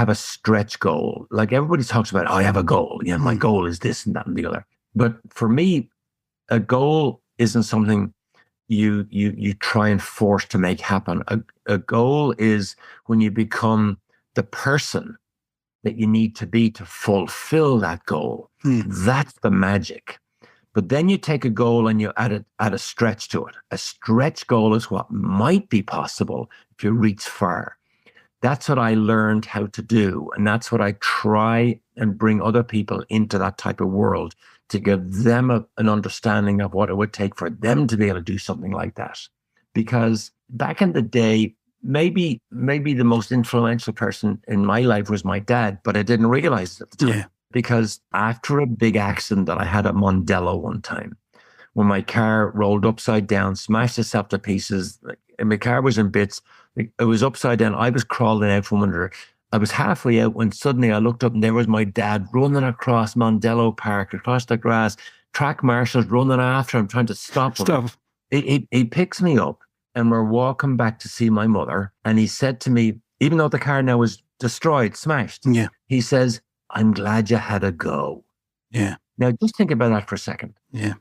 have a stretch goal. Like everybody talks about, I have a goal. You know, my goal is this and that and the other. But for me, a goal isn't something you try and force to make happen. A goal is when you become the person that you need to be to fulfill that goal. That's the magic. But then you take a goal and you add a stretch to it. A stretch goal is what might be possible if you reach far. That's what I learned how to do. And that's what I try and bring other people into that type of world, to give them an understanding of what it would take for them to be able to do something like that. Because back in the day, maybe the most influential person in my life was my dad, but I didn't realize it at the time. Yeah. Because after a big accident that I had at Mondello one time, when my car rolled upside down, smashed itself to pieces, and my car was in bits, it was upside down. I was crawling out from under it. I was halfway out when suddenly I looked up and there was my dad running across Mondello Park, across the grass, track marshals running after him, trying to stop him. He picks me up and we're walking back to see my mother. And he said to me, even though the car now was destroyed, smashed, he says, I'm glad you had a go. Yeah. Now just think about that for a second. Yeah.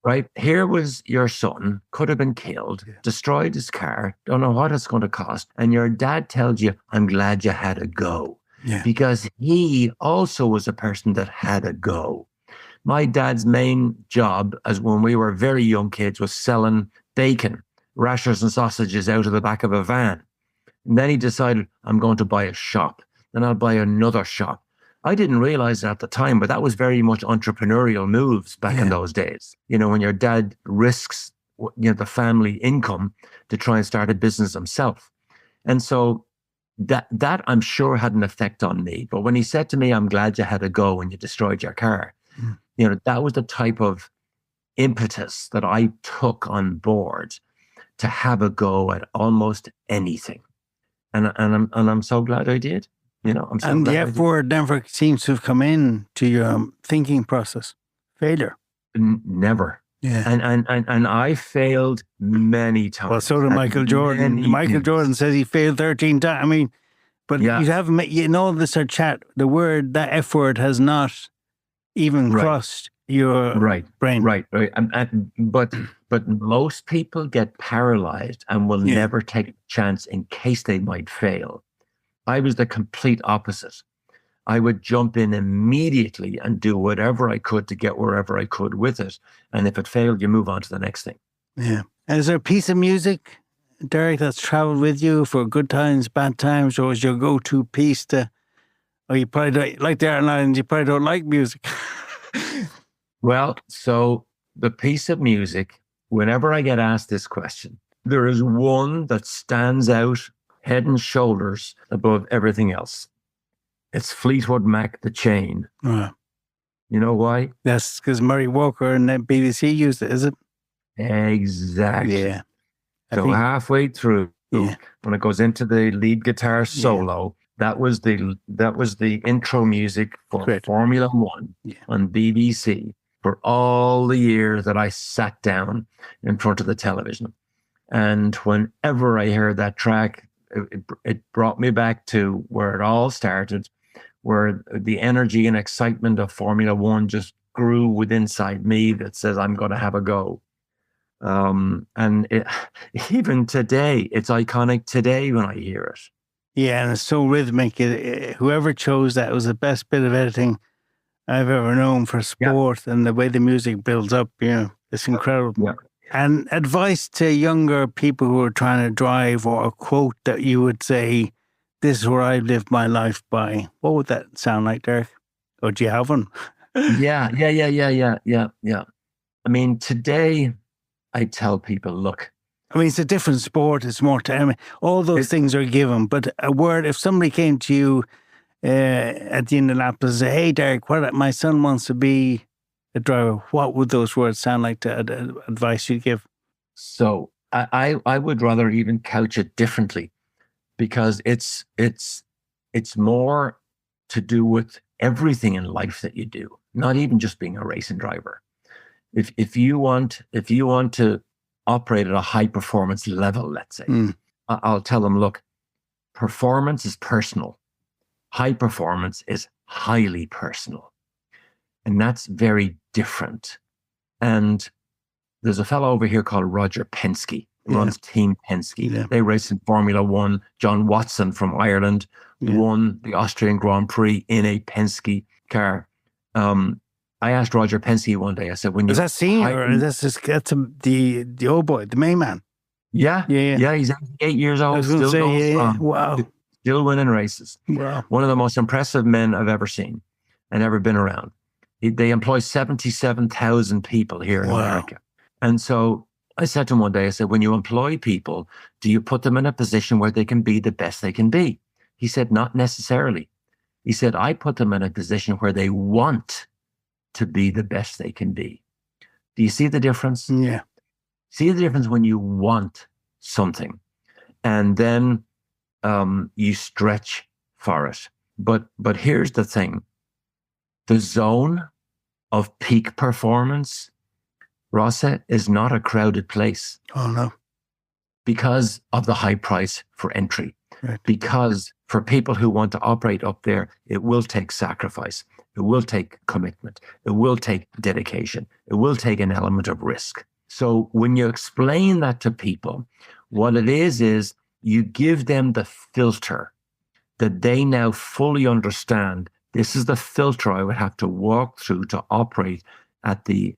Right? Here was your son, could have been killed, destroyed his car, don't know what it's going to cost. And your dad tells you, I'm glad you had a go. Yeah. Because he also was a person that had a go. My dad's main job, as when we were very young kids, was selling bacon, rashers and sausages out of the back of a van. And then he decided, I'm going to buy a shop. Then I'll buy another shop. I didn't realize it at the time, but that was very much entrepreneurial moves back in those days. You know, when your dad risks, the family income to try and start a business himself. And so that I'm sure had an effect on me. But when he said to me, I'm glad you had a go when you destroyed your car, that was the type of impetus that I took on board to have a go at almost anything. And I'm so glad I did. And the F word never seems to have come in to your thinking process. Failure. Never. Yeah. And I failed many times. Well, so did Michael Jordan. Michael Jordan says he failed 13 times. I mean, but you haven't, this our chat, the word, that F word has not even crossed your brain. Right. But most people get paralyzed and will never take a chance in case they might fail. I was the complete opposite. I would jump in immediately and do whatever I could to get wherever I could with it. And if it failed, you move on to the next thing. Yeah. And is there a piece of music, Derek, that's traveled with you for good times, bad times, or is your go-to piece you probably don't, like the Ireland Islands, you probably don't like music? Well, so the piece of music, whenever I get asked this question, there is one that stands out head and shoulders above everything else. It's Fleetwood Mac, The Chain. You know why? That's because Murray Walker and the BBC used it, is it? Exactly. Yeah. So halfway through, when it goes into the lead guitar solo, that was the intro music for Formula One on BBC for all the years that I sat down in front of the television. And whenever I heard that track, it brought me back to where it all started, where the energy and excitement of Formula One just grew within inside me that says, I'm going to have a go. And even today, it's iconic today when I hear it. Yeah, and it's so rhythmic. Whoever chose that was the best bit of editing I've ever known for sport, and the way the music builds up, it's incredible. Yeah. And advice to younger people who are trying to drive, or a quote that you would say, this is where I've lived my life by. What would that sound like, Derek? Or do you have one? Yeah. I mean, today I tell people, look. I mean, it's a different sport. It's more time. All those things are given. But a word, if somebody came to you at the Indianapolis and said, hey, Derek, my son wants to be a driver, what would those words sound like to advice you'd give? So I would rather even couch it differently, because it's more to do with everything in life that you do, not even just being a racing driver. If you want to operate at a high performance level, let's say, I'll tell them, look, performance is personal. High performance is highly personal. And that's very different. And there's a fellow over here called Roger Penske, runs Team Penske. Yeah. They race in Formula One. John Watson from Ireland won the Austrian Grand Prix in a Penske car. I asked Roger Penske one day, I said, when you... Is that senior or that's the old boy, the main man? Yeah. He's 8 years old, still going strong. Wow. Still winning races. Wow. One of the most impressive men I've ever seen and ever been around. They employ 77,000 people here in America. And so I said to him one day, I said, when you employ people, do you put them in a position where they can be the best they can be? He said, not necessarily. He said, I put them in a position where they want to be the best they can be. Do you see the difference? Yeah. See the difference when you want something and then you stretch for it. But here's the thing. The zone of peak performance, Rossa, is not a crowded place. Oh, no. Because of the high price for entry. Right. Because for people who want to operate up there, it will take sacrifice. It will take commitment. It will take dedication. It will take an element of risk. So when you explain that to people, what it is you give them the filter that they now fully understand. This is the filter I would have to walk through to operate on the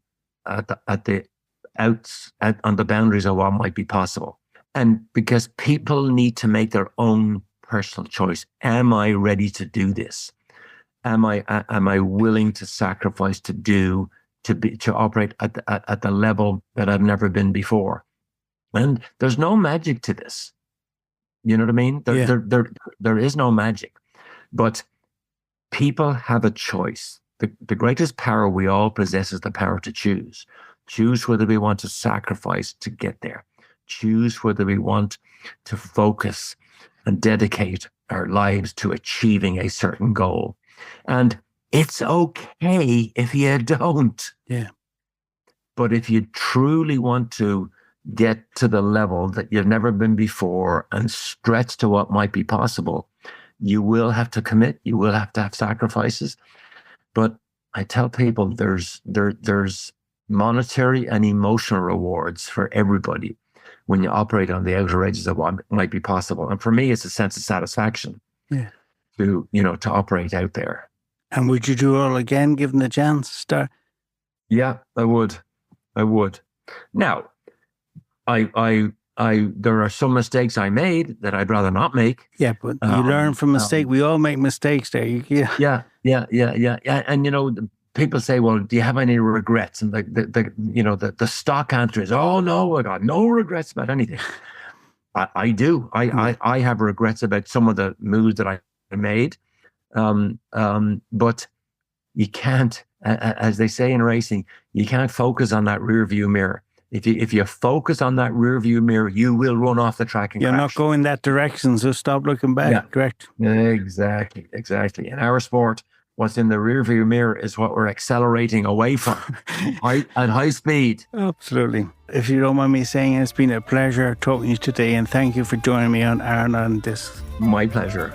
boundaries of what might be possible. And because people need to make their own personal choice. Am I ready to do this? Am I willing to sacrifice to operate at the level that I've never been before? And there's no magic to this. You know what I mean? There is no magic. But people have a choice. The greatest power we all possess is the power to choose. Choose whether we want to sacrifice to get there. Choose whether we want to focus and dedicate our lives to achieving a certain goal. And it's okay if you don't. Yeah. But if you truly want to get to the level that you've never been before and stretch to what might be possible, you will have to commit. You will have to have sacrifices. But I tell people there's monetary and emotional rewards for everybody when you operate on the outer edges of what might be possible. And for me, it's a sense of satisfaction to operate out there. And would you do it all again, given the chance? Yeah, I would. Now, there are some mistakes I made that I'd rather not make. Yeah, but you learn from mistake. We all make mistakes there. Yeah. And people say, "Well, do you have any regrets?" And the stock answer is, "Oh no, I got no regrets about anything." I do. I have regrets about some of the moves that I made, but you can't, as they say in racing, you can't focus on that rear view mirror. If you focus on that rear view mirror, you will run off the track and You're crash. not going that direction, so stop looking back. Yeah. Correct. Exactly. In our sport, what's in the rear view mirror is what we're accelerating away from at high speed. Absolutely. If you don't mind me saying, it's been a pleasure talking to you today, and thank you for joining me on this. My pleasure.